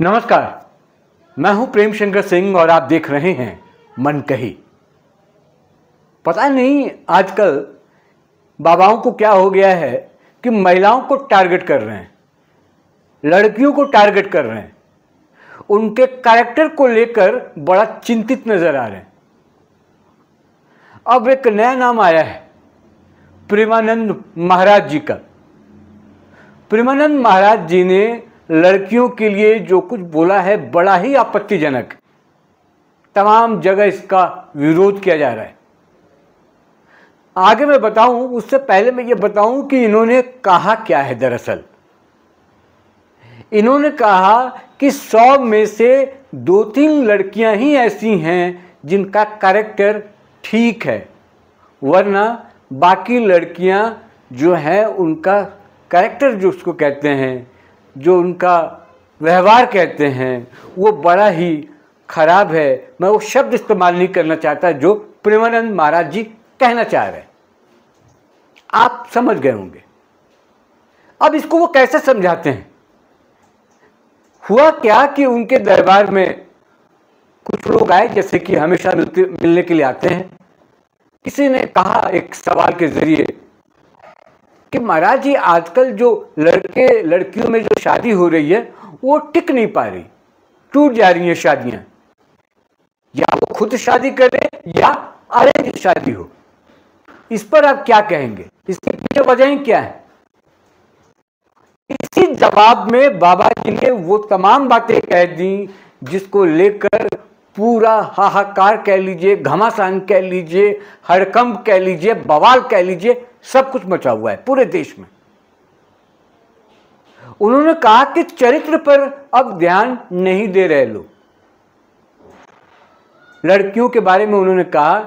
नमस्कार, मैं हूं प्रेम शंकर सिंह और आप देख रहे हैं मन कही। पता नहीं आजकल बाबाओं को क्या हो गया है कि महिलाओं को टारगेट कर रहे हैं, लड़कियों को टारगेट कर रहे हैं, उनके कैरेक्टर को लेकर बड़ा चिंतित नजर आ रहे हैं। अब एक नया नाम आया है प्रेमानंद महाराज जी का। प्रेमानंद महाराज जी ने लड़कियों के लिए जो कुछ बोला है बड़ा ही आपत्तिजनक, तमाम जगह इसका विरोध किया जा रहा है। आगे मैं बताऊं, उससे पहले मैं ये बताऊं कि इन्होंने कहा क्या है। दरअसल इन्होंने कहा कि 100 में से 2-3 लड़कियां ही ऐसी हैं जिनका कैरेक्टर ठीक है, वरना बाकी लड़कियां जो हैं उनका कैरेक्टर, जो उसको कहते हैं, जो उनका व्यवहार कहते हैं, वो बड़ा ही खराब है। मैं वो शब्द इस्तेमाल नहीं करना चाहता जो प्रेमानंद महाराज जी कहना चाह रहे हैं। आप समझ गए होंगे। अब इसको वो कैसे समझाते हैं? हुआ क्या कि उनके दरबार में कुछ लोग आए, जैसे कि हमेशा मिलने के लिए आते हैं। किसी ने कहा एक सवाल के जरिए कि महाराज जी, आजकल जो लड़के लड़कियों में जो शादी हो रही है वो टिक नहीं पा रही, टूट जा रही हैं शादियां। या वो खुद शादी करें या अरेंज शादी हो, इस पर आप क्या कहेंगे? इसके पीछे वजह क्या है? इसी जवाब में बाबा जी ने वो तमाम बातें कह दी जिसको लेकर पूरा हाहाकार कह लीजिए, घमासान कह लीजिए, हड़कंप कह लीजिए, बवाल कह लीजिए, सब कुछ मचा हुआ है पूरे देश में। उन्होंने कहा कि चरित्र पर अब ध्यान नहीं दे रहे लोग। लड़कियों के बारे में उन्होंने कहा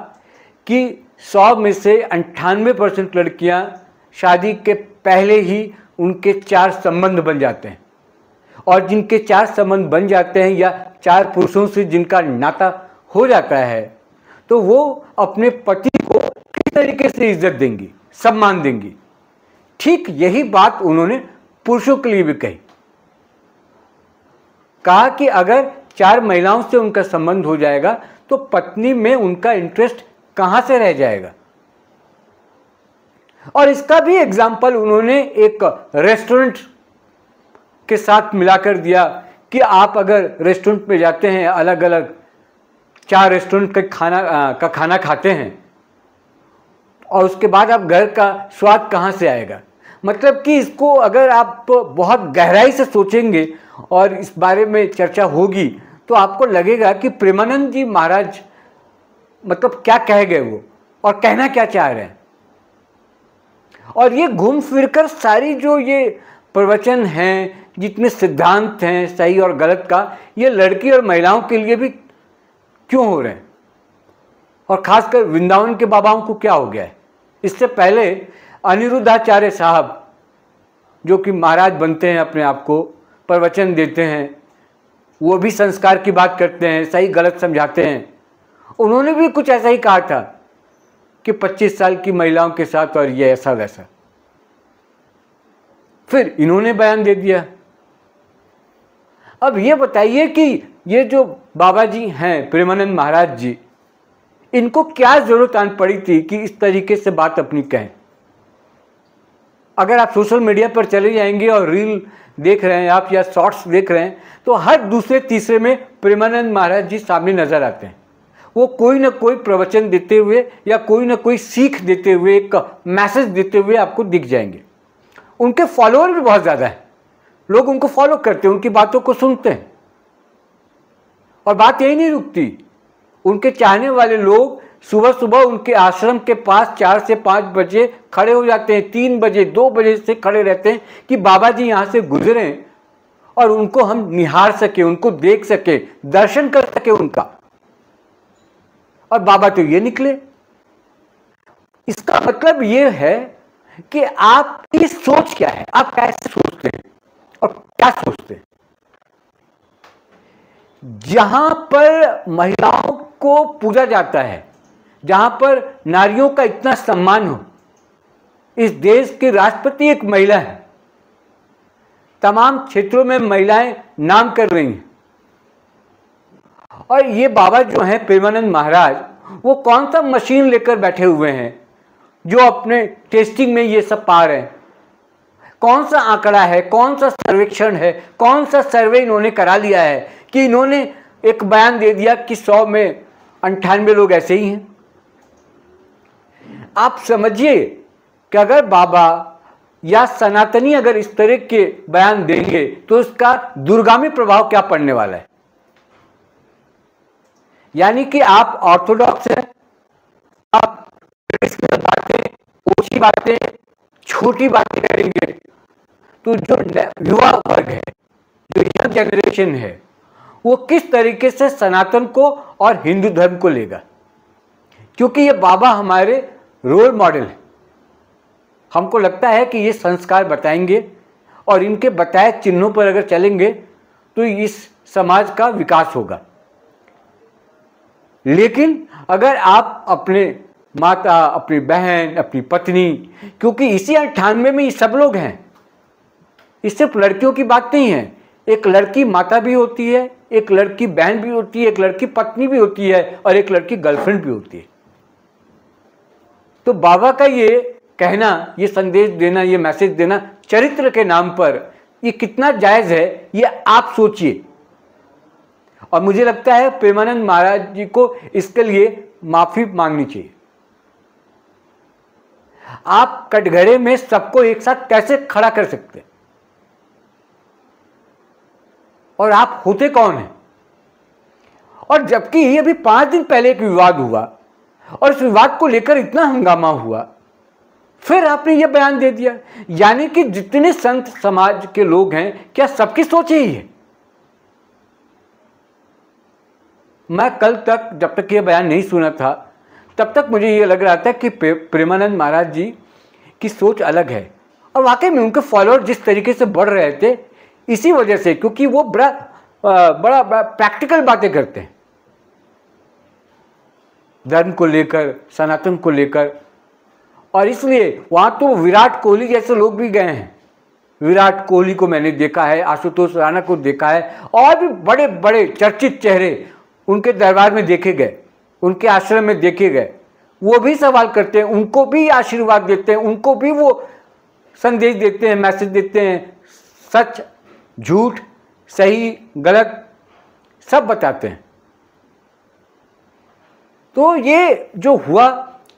कि 100 में से 98% लड़कियां शादी के पहले ही उनके 4 संबंध बन जाते हैं, और जिनके 4 संबंध बन जाते हैं या 4 पुरुषों से जिनका नाता हो जाता है, तो वो अपने पति को किस तरीके से इज्जत देंगी, सम्मान देंगी। ठीक यही बात उन्होंने पुरुषों के लिए भी कही। कहा कि अगर 4 महिलाओं से उनका संबंध हो जाएगा तो पत्नी में उनका इंटरेस्ट कहां से रह जाएगा। और इसका भी एग्जाम्पल उन्होंने एक रेस्टोरेंट के साथ मिलाकर दिया कि आप अगर रेस्टोरेंट में जाते हैं, अलग अलग 4 रेस्टोरेंट का खाना खाते हैं, और उसके बाद आप घर का स्वाद कहाँ से आएगा। मतलब कि इसको अगर आप बहुत गहराई से सोचेंगे और इस बारे में चर्चा होगी तो आपको लगेगा कि प्रेमानंद जी महाराज मतलब क्या कह गए वो, और कहना क्या चाह रहे हैं। और ये घूम फिरकर सारी जो ये प्रवचन हैं, जितने सिद्धांत हैं सही और गलत का, ये लड़की और महिलाओं के लिए भी क्यों हो रहे हैं, और खासकर वृंदावन के बाबाओं को क्या हो गया है। इससे पहले अनिरुद्धाचार्य साहब, जो कि महाराज बनते हैं, अपने आप को प्रवचन देते हैं, वो भी संस्कार की बात करते हैं, सही गलत समझाते हैं। उन्होंने भी कुछ ऐसा ही कहा था कि 25 साल की महिलाओं के साथ और ये ऐसा वैसा। फिर इन्होंने बयान दे दिया। अब ये बताइए कि ये जो बाबा जी हैं प्रेमानंद महाराज जी, इनको क्या जरूरत आन पड़ी थी कि इस तरीके से बात अपनी कहें। अगर आप सोशल मीडिया पर चले जाएंगे और रील देख रहे हैं आप या शॉर्ट्स देख रहे हैं, तो हर दूसरे तीसरे में प्रेमानंद महाराज जी सामने नजर आते हैं। वो कोई ना कोई प्रवचन देते हुए या कोई ना कोई सीख देते हुए, एक मैसेज देते हुए आपको दिख जाएंगे। उनके फॉलोअर भी बहुत ज़्यादा हैं, लोग उनको फॉलो करते हैं, उनकी बातों को सुनते हैं। और बात यही नहीं रुकती, उनके चाहने वाले लोग सुबह सुबह उनके आश्रम के पास 4 से 5 बजे खड़े हो जाते हैं, 3 बजे 2 बजे से खड़े रहते हैं कि बाबा जी यहाँ से गुजरें और उनको हम निहार सके, उनको देख सके, दर्शन कर सके उनका। और बाबा तो ये निकले। इसका मतलब ये है कि आपकी सोच क्या है, आप कैसे सोचते हैं और क्या सोचते हैं। जहां पर महिलाओं को पूजा जाता है, जहां पर नारियों का इतना सम्मान हो, इस देश के राष्ट्रपति एक महिला है, तमाम क्षेत्रों में महिलाएं नाम कर रही हैं, और ये बाबा जो हैं प्रेमानंद महाराज, वो कौन सा मशीन लेकर बैठे हुए हैं जो अपने टेस्टिंग में ये सब पा रहे हैं? कौन सा आंकड़ा है, कौन सा सर्वेक्षण है, कौन सा सर्वे इन्होंने करा लिया है कि इन्होंने एक बयान दे दिया कि 100 में 98 लोग ऐसे ही हैं? आप समझिए कि अगर बाबा या सनातनी अगर इस तरह के बयान देंगे तो इसका दूरगामी प्रभाव क्या पड़ने वाला है। यानी कि आप ऑर्थोडॉक्स हैं, आप बातें, ऊंची बातें, छोटी बातें करेंगे तो जो युवा वर्ग है, जो यंग जनरेशन है, वो किस तरीके से सनातन को और हिंदू धर्म को लेगा? क्योंकि ये बाबा हमारे रोल मॉडल है। हमको लगता है कि ये संस्कार बताएंगे और इनके बताए चिन्हों पर अगर चलेंगे तो इस समाज का विकास होगा। लेकिन अगर आप अपने माता, अपनी बहन, अपनी पत्नी, क्योंकि इसी 98 में ये सब लोग हैं, इस सिर्फ लड़कियों की बात नहीं है, एक लड़की माता भी होती है, एक लड़की बहन भी होती है, एक लड़की पत्नी भी होती है और एक लड़की गर्लफ्रेंड भी होती है। तो बाबा का ये कहना, ये संदेश देना, ये मैसेज देना चरित्र के नाम पर, ये कितना जायज है ये आप सोचिए। और मुझे लगता है प्रेमानंद महाराज जी को इसके लिए माफी मांगनी चाहिए। आप कटघरे में सबको एक साथ कैसे खड़ा कर सकते हैं? और आप होते कौन हैं? और जबकि ये अभी 5 दिन पहले एक विवाद हुआ और इस विवाद को लेकर इतना हंगामा हुआ, फिर आपने ये बयान दे दिया। यानी कि जितने संत समाज के लोग हैं, क्या सबकी सोच यही है? मैं कल तक जब तक ये बयान नहीं सुना था तब तक मुझे ये लग रहा था कि प्रेमानंद महाराज जी की सोच अलग है। और वाकई में उनके फॉलोअर जिस तरीके से बढ़ रहे थे, इसी वजह से, क्योंकि वो बड़ा प्रैक्टिकल बातें करते हैं धर्म को लेकर, सनातन को लेकर। और इसलिए वहां तो विराट कोहली जैसे लोग भी गए हैं। विराट कोहली को मैंने देखा है, आशुतोष राणा को देखा है, और भी बड़े बड़े चर्चित चेहरे उनके दरबार में देखे गए, उनके आश्रम में देखे गए। वो भी सवाल करते हैं, उनको भी आशीर्वाद देते हैं, उनको भी वो संदेश देते हैं, मैसेज देते हैं, सच झूठ, सही गलत सब बताते हैं। तो ये जो हुआ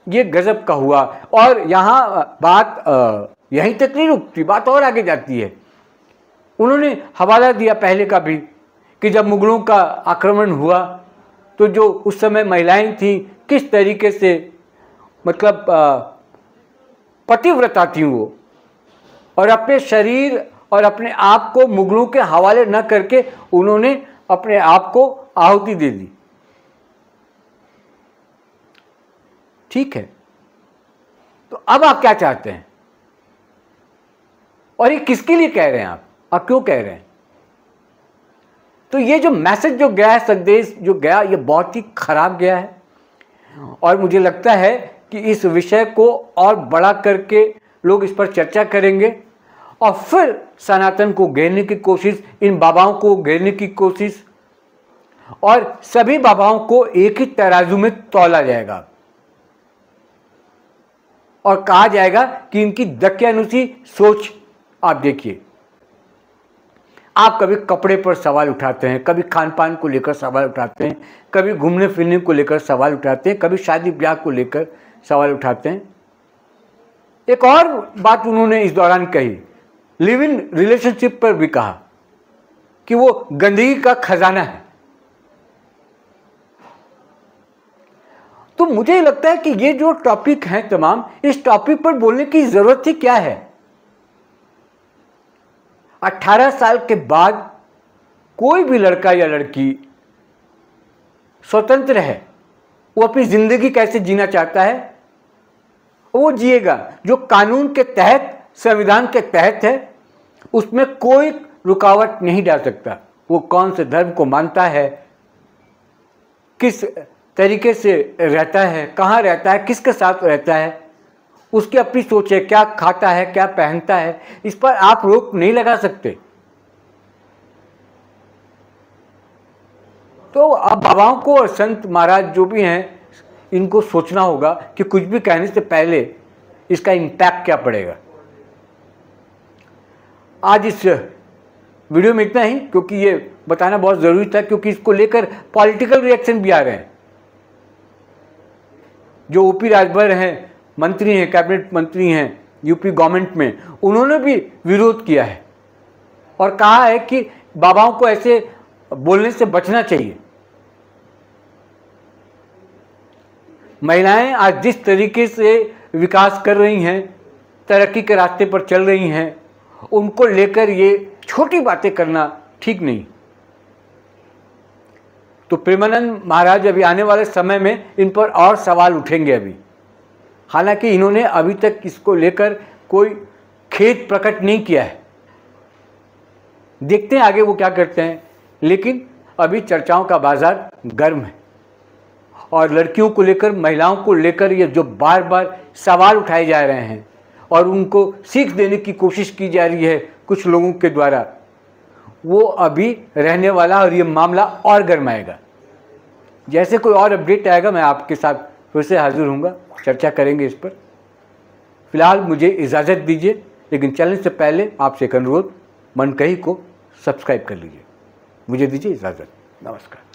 ये गजब का हुआ। और यहाँ बात यहीं तक नहीं रुकती, बात और आगे जाती है। उन्होंने हवाला दिया पहले का भी कि जब मुगलों का आक्रमण हुआ तो जो उस समय महिलाएं थीं किस तरीके से, मतलब पतिव्रता थी वो, और अपने शरीर और अपने आप को मुगलों के हवाले न करके उन्होंने अपने आप को आहुति दे दी। ठीक है, तो अब आप क्या चाहते हैं? और ये किसके लिए कह रहे हैं आप क्यों कह रहे हैं? तो ये जो मैसेज जो गया है, संदेश जो गया, ये बहुत ही खराब गया है। और मुझे लगता है कि इस विषय को और बड़ा करके लोग इस पर चर्चा करेंगे और फिर सनातन को घेरने की कोशिश, इन बाबाओं को घेरने की कोशिश, और सभी बाबाओं को एक ही तराजू में तौला जाएगा और कहा जाएगा कि इनकी दक्यानुसी सोच। आप देखिए, आप कभी कपड़े पर सवाल उठाते हैं, कभी खान पान को लेकर सवाल उठाते हैं, कभी घूमने फिरने को लेकर सवाल उठाते हैं, कभी शादी ब्याह को लेकर सवाल उठाते हैं। एक और बात उन्होंने इस दौरान कही, लिव इन रिलेशनशिप पर भी कहा कि वो गंदगी का खजाना है। तो मुझे लगता है कि ये जो टॉपिक हैं तमाम, इस टॉपिक पर बोलने की जरूरत ही क्या है? 18 साल के बाद कोई भी लड़का या लड़की स्वतंत्र है, वो अपनी जिंदगी कैसे जीना चाहता है वो जिएगा। जो कानून के तहत, संविधान के तहत है, उसमें कोई रुकावट नहीं डाल सकता। वो कौन से धर्म को मानता है, किस तरीके से रहता है, कहाँ रहता है, किसके साथ रहता है, उसकी अपनी सोच है, क्या खाता है, क्या पहनता है, इस पर आप रोक नहीं लगा सकते। तो अब बाबाओं को और संत महाराज जो भी हैं इनको सोचना होगा कि कुछ भी कहने से पहले इसका इम्पैक्ट क्या पड़ेगा। आज इस वीडियो में इतना ही, क्योंकि ये बताना बहुत ज़रूरी था, क्योंकि इसको लेकर पॉलिटिकल रिएक्शन भी आ रहे हैं। जो ओपी राजभर हैं, मंत्री हैं, कैबिनेट मंत्री हैं यूपी गवर्नमेंट में, उन्होंने भी विरोध किया है और कहा है कि बाबाओं को ऐसे बोलने से बचना चाहिए। महिलाएं आज जिस तरीके से विकास कर रही हैं, तरक्की के रास्ते पर चल रही हैं, उनको लेकर ये छोटी बातें करना ठीक नहीं। तो प्रेमानंद महाराज अभी आने वाले समय में इन पर और सवाल उठेंगे अभी। हालांकि इन्होंने अभी तक इसको लेकर कोई खेद प्रकट नहीं किया है, देखते हैं आगे वो क्या करते हैं। लेकिन अभी चर्चाओं का बाजार गर्म है और लड़कियों को लेकर, महिलाओं को लेकर ये जो बार बार सवाल उठाए जा रहे हैं और उनको सीख देने की कोशिश की जा रही है कुछ लोगों के द्वारा, वो अभी रहने वाला और ये मामला और गर्माएगा। जैसे कोई और अपडेट आएगा मैं आपके साथ फिर से हाजिर होऊंगा, चर्चा करेंगे इस पर। फिलहाल मुझे इजाज़त दीजिए, लेकिन चलने से पहले आपसे एक अनुरोध, मनकही को सब्सक्राइब कर लीजिए। मुझे दीजिए इजाज़त। नमस्कार।